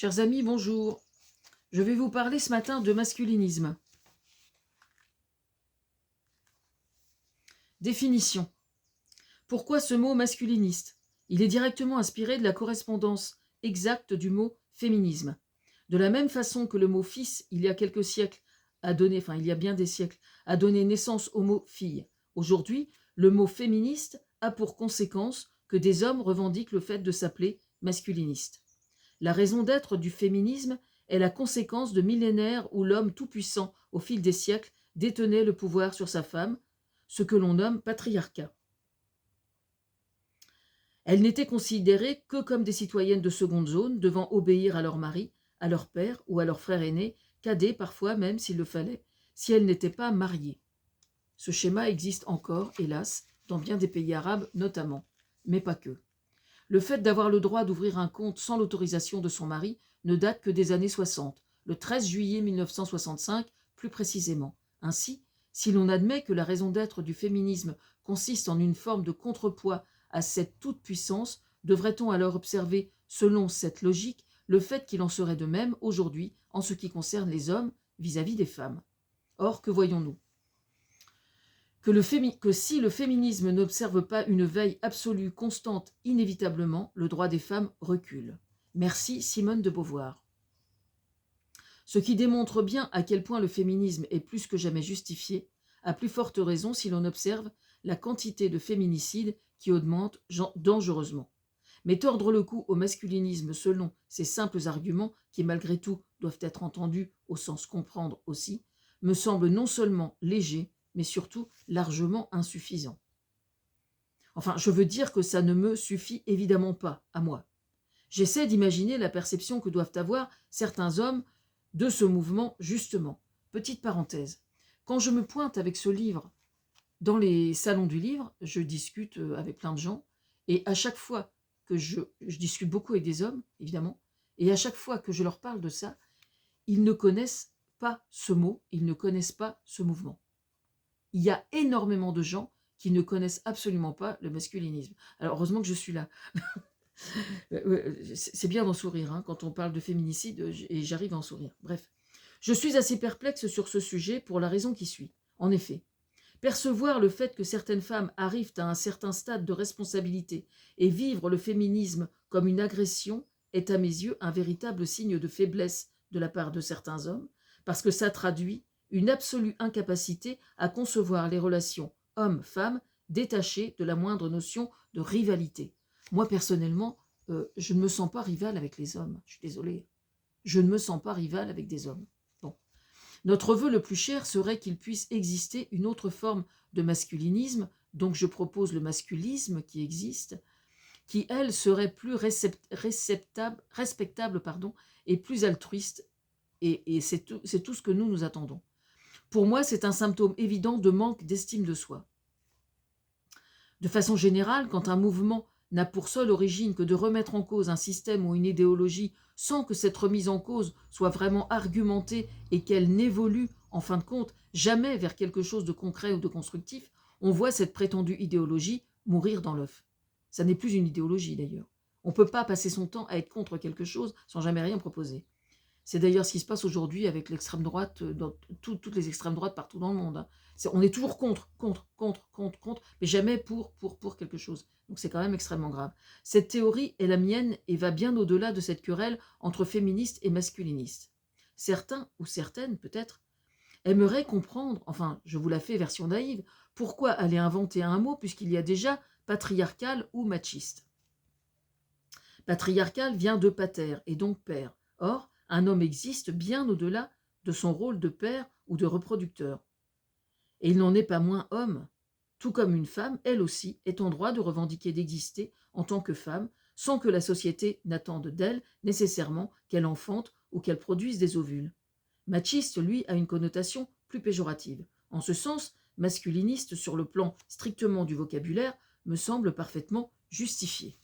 Chers amis, bonjour. Je vais vous parler ce matin de masculinisme. Définition. Pourquoi ce mot masculiniste? Il est directement inspiré de la correspondance exacte du mot féminisme. De la même façon que le mot fils, il y a quelques siècles, il y a bien des siècles, a donné naissance au mot fille. Aujourd'hui, le mot féministe a pour conséquence que des hommes revendiquent le fait de s'appeler masculiniste. La raison d'être du féminisme est la conséquence de millénaires où l'homme tout-puissant, au fil des siècles, détenait le pouvoir sur sa femme, ce que l'on nomme patriarcat. Elles n'étaient considérées que comme des citoyennes de seconde zone, devant obéir à leur mari, à leur père ou à leur frère aîné, cadet parfois même s'il le fallait, si elles n'étaient pas mariées. Ce schéma existe encore, hélas, dans bien des pays arabes notamment, mais pas que. Le fait d'avoir le droit d'ouvrir un compte sans l'autorisation de son mari ne date que des années 60, le 13 juillet 1965 plus précisément. Ainsi, si l'on admet que la raison d'être du féminisme consiste en une forme de contrepoids à cette toute-puissance, devrait-on alors observer, selon cette logique, le fait qu'il en serait de même aujourd'hui en ce qui concerne les hommes vis-à-vis des femmes? Or, que voyons-nous? Que si le féminisme n'observe pas une veille absolue, constante, inévitablement, le droit des femmes recule. Merci Simone de Beauvoir. Ce qui démontre bien à quel point le féminisme est plus que jamais justifié, à plus forte raison si l'on observe la quantité de féminicides qui augmente dangereusement. Mais tordre le cou au masculinisme selon ces simples arguments, qui malgré tout doivent être entendus au sens comprendre aussi, me semble non seulement léger, mais surtout largement insuffisant. Enfin, je veux dire que ça ne me suffit évidemment pas, à moi. J'essaie d'imaginer la perception que doivent avoir certains hommes de ce mouvement, justement. Petite parenthèse. Quand je me pointe avec ce livre dans les salons du livre, je discute avec plein de gens, et à chaque fois que je discute beaucoup avec des hommes, évidemment, et à chaque fois que je leur parle de ça, ils ne connaissent pas ce mot, ils ne connaissent pas ce mouvement. Il y a énormément de gens qui ne connaissent absolument pas le masculinisme. Alors, heureusement que je suis là. C'est bien d'en sourire hein, quand on parle de féminicide, et j'arrive à en sourire. Bref, je suis assez perplexe sur ce sujet pour la raison qui suit. En effet, percevoir le fait que certaines femmes arrivent à un certain stade de responsabilité et vivre le féminisme comme une agression est à mes yeux un véritable signe de faiblesse de la part de certains hommes, parce que ça traduit une absolue incapacité à concevoir les relations hommes-femmes détachées de la moindre notion de rivalité. Moi, personnellement, je ne me sens pas rivale avec les hommes. Je suis désolée. Je ne me sens pas rivale avec des hommes. Bon. Notre vœu le plus cher serait qu'il puisse exister une autre forme de masculinisme, donc je propose le masculisme qui existe, qui, elle, serait plus respectable et plus altruiste, et c'est tout ce que nous attendons. Pour moi, c'est un symptôme évident de manque d'estime de soi. De façon générale, quand un mouvement n'a pour seule origine que de remettre en cause un système ou une idéologie sans que cette remise en cause soit vraiment argumentée et qu'elle n'évolue, en fin de compte, jamais vers quelque chose de concret ou de constructif, on voit cette prétendue idéologie mourir dans l'œuf. Ça n'est plus une idéologie d'ailleurs. On ne peut pas passer son temps à être contre quelque chose sans jamais rien proposer. C'est d'ailleurs ce qui se passe aujourd'hui avec l'extrême droite, dans toutes les extrêmes droites partout dans le monde. Hein. On est toujours contre, mais jamais pour quelque chose. Donc c'est quand même extrêmement grave. Cette théorie est la mienne et va bien au-delà de cette querelle entre féministes et masculinistes. Certains, ou certaines peut-être, aimeraient comprendre, enfin je vous la fais version naïve, pourquoi aller inventer un mot puisqu'il y a déjà patriarcal ou machiste. Patriarcal vient de pater et donc père. Or, un homme existe bien au-delà de son rôle de père ou de reproducteur. Et il n'en est pas moins homme, tout comme une femme, elle aussi, est en droit de revendiquer d'exister en tant que femme, sans que la société n'attende d'elle nécessairement qu'elle enfante ou qu'elle produise des ovules. Machiste, lui, a une connotation plus péjorative. En ce sens, masculiniste sur le plan strictement du vocabulaire me semble parfaitement justifié.